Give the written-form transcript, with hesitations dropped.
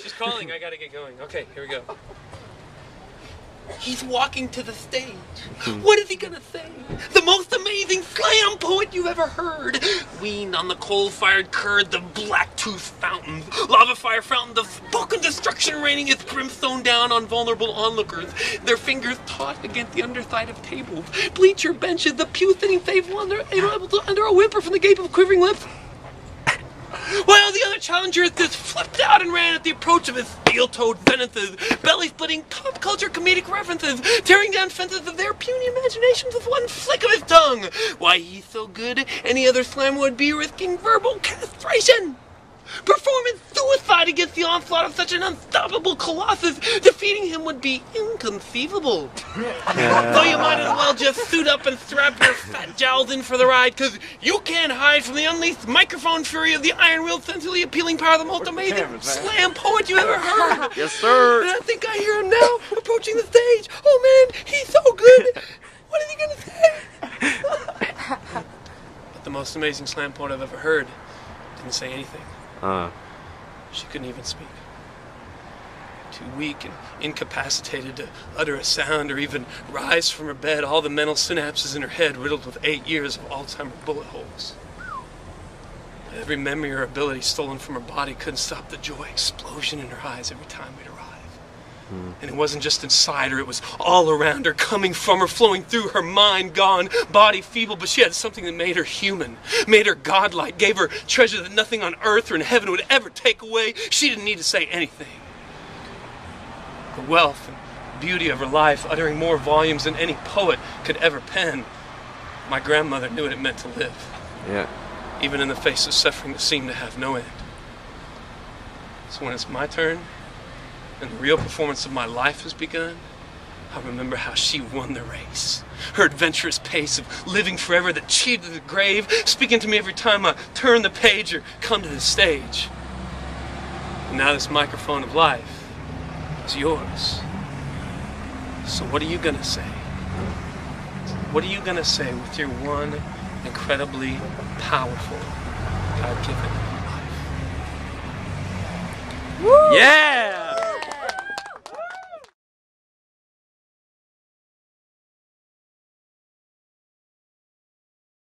She's calling. I gotta get going. Okay, here we go. He's walking to the stage. What is he gonna say? The most amazing slam poet you've ever heard. Weaned on the coal-fired curd, the black-tooth fountains, lava fire fountains of spoken destruction raining its brimstone down on vulnerable onlookers. Their fingers taut against the underside of tables, bleacher benches, the pew-sitting faithful able to under a whimper from the gape of quivering lips. While the other challengers just flipped out and ran at the approach of his steel-toed sentences, belly-splitting pop culture comedic references, tearing down fences of their puny imaginations with one flick of his tongue. Why he's so good, any other slam would be risking verbal castration. Performing suicide against the onslaught of such an unstoppable colossus, defeating him would be inconceivable. So you might as well just suit up and strap your fat jowls in for the ride, because you can't hide from the unleashed microphone fury of the iron-willed, sensually appealing power of the most amazing slam poet you ever heard. Yes, sir. And I think I hear him now, approaching the stage. Oh man, he's so good. What is he gonna say? But the most amazing slam poet I've ever heard didn't say anything. She couldn't even speak. Too weak and incapacitated to utter a sound or even rise from her bed, all the mental synapses in her head riddled with 8 years of Alzheimer's bullet holes. Every memory or ability stolen from her body couldn't stop the joy explosion in her eyes every time we'd arrive. And it wasn't just inside her, it was all around her, coming from her, flowing through her, mind gone, body feeble, but she had something that made her human, made her godlike, gave her treasure that nothing on earth or in heaven would ever take away. She didn't need to say anything. The wealth and beauty of her life, uttering more volumes than any poet could ever pen. My grandmother knew what it meant to live. Yeah. Even in the face of suffering that seemed to have no end. So when it's my turn, and the real performance of my life has begun, I remember how she won the race. Her adventurous pace of living forever that cheated the grave, speaking to me every time I turn the page or come to the stage. And now this microphone of life is yours. So what are you gonna say? What are you gonna say with your one incredibly powerful, God-given life? Woo! Yeah!